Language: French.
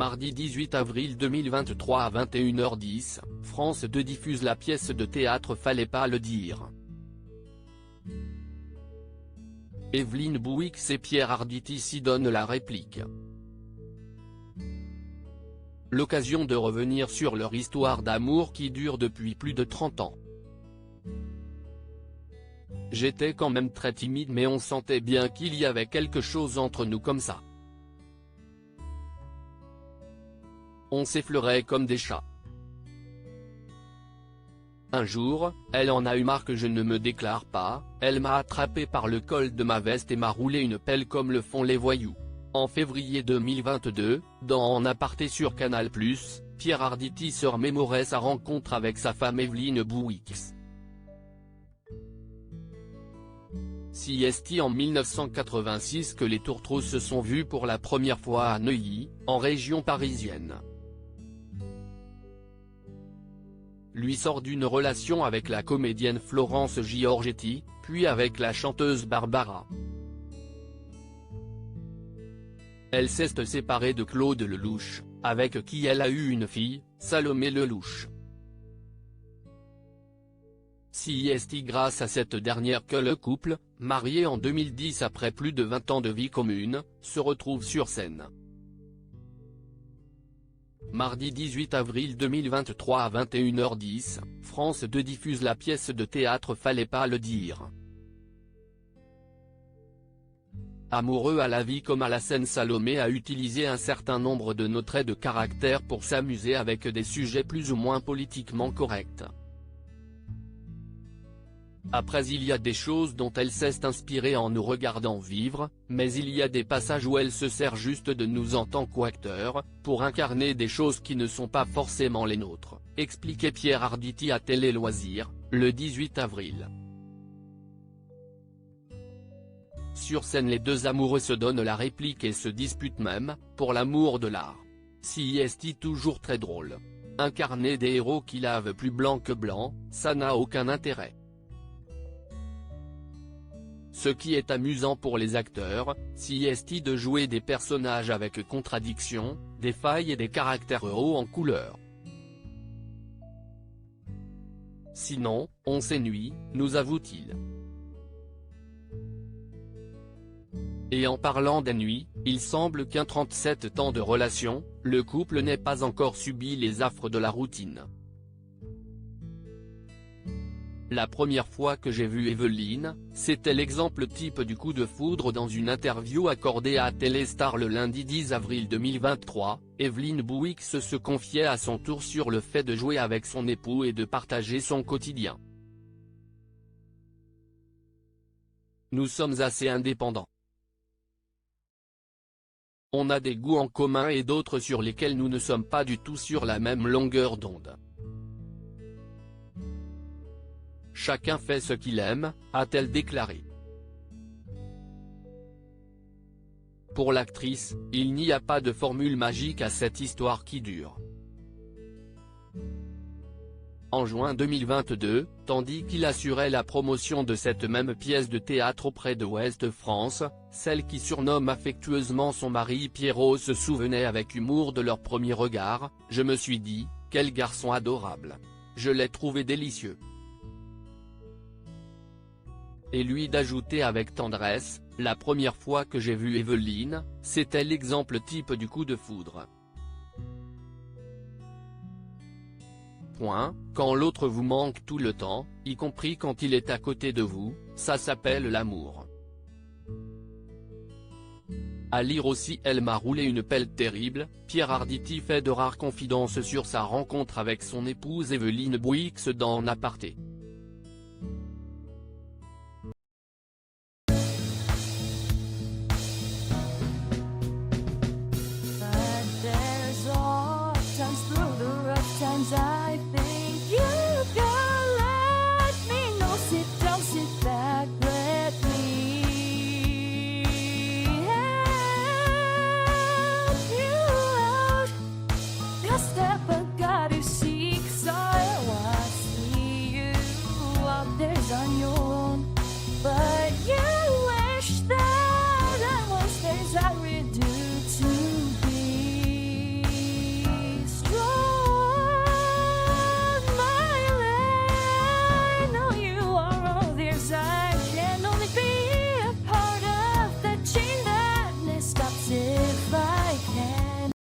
Mardi 18 avril 2023 à 21h10, France 2 diffuse la pièce de théâtre Fallait pas le dire. Evelyne Bouix et Pierre Arditi s'y donnent la réplique. L'occasion de revenir sur leur histoire d'amour qui dure depuis plus de 30 ans. J'étais quand même très timide mais on sentait bien qu'il y avait quelque chose entre nous comme ça. On s'effleurait comme des chats. Un jour, elle en a eu marre que je ne me déclare pas, elle m'a attrapé par le col de ma veste et m'a roulé une pelle comme le font les voyous. En février 2022, dans En aparté sur Canal+, Pierre Arditi se remémorait sa rencontre avec sa femme Evelyne Bouix. C'est en 1986 que les tourtereaux se sont vus pour la première fois à Neuilly, en région parisienne. Lui sort d'une relation avec la comédienne Florence Giorgetti, puis avec la chanteuse Barbara. Elle s'est séparée de Claude Lelouch, avec qui elle a eu une fille, Salomé Lelouch. C'est grâce à cette dernière que le couple, marié en 2010 après plus de 20 ans de vie commune, se retrouve sur scène. Mardi 18 avril 2023 à 21h10, France 2 diffuse la pièce de théâtre Fallait pas le dire. Amoureux à la vie comme à la scène, Salomé a utilisé un certain nombre de nos traits de caractère pour s'amuser avec des sujets plus ou moins politiquement corrects. Après, il y a des choses dont elle s'est inspirée en nous regardant vivre, mais il y a des passages où elle se sert juste de nous en tant qu'acteurs, pour incarner des choses qui ne sont pas forcément les nôtres, expliquait Pierre Arditi à Télé Loisirs, le 18 avril. Sur scène, les deux amoureux se donnent la réplique et se disputent même, pour l'amour de l'art. C'est toujours très drôle. Incarner des héros qui lavent plus blanc que blanc, ça n'a aucun intérêt. Ce qui est amusant pour les acteurs, c'est de jouer des personnages avec contradictions, des failles et des caractères hauts en couleur. Sinon, on s'ennuie, nous avoue-t-il. Et en parlant d'ennui, il semble qu'en 37 ans de relation, le couple n'ait pas encore subi les affres de la routine. La première fois que j'ai vu Evelyne, c'était l'exemple type du coup de foudre. Dans une interview accordée à Téléstar le lundi 10 avril 2023, Evelyne Bouix se confiait à son tour sur le fait de jouer avec son époux et de partager son quotidien. Nous sommes assez indépendants. On a des goûts en commun et d'autres sur lesquels nous ne sommes pas du tout sur la même longueur d'onde. Chacun fait ce qu'il aime, a-t-elle déclaré. Pour l'actrice, il n'y a pas de formule magique à cette histoire qui dure. En juin 2022, tandis qu'il assurait la promotion de cette même pièce de théâtre auprès de Ouest France, celle qui surnomme affectueusement son mari Pierrot se souvenait avec humour de leur premier regard. Je me suis dit, quel garçon adorable. Je l'ai trouvé délicieux. Et lui d'ajouter avec tendresse, la première fois que j'ai vu Evelyne, c'était l'exemple type du coup de foudre. Quand l'autre vous manque tout le temps, y compris quand il est à côté de vous, ça s'appelle l'amour. À lire aussi Elle m'a roulé une pelle terrible, Pierre Arditi fait de rares confidences sur sa rencontre avec son épouse Evelyne Bouix dans En aparté.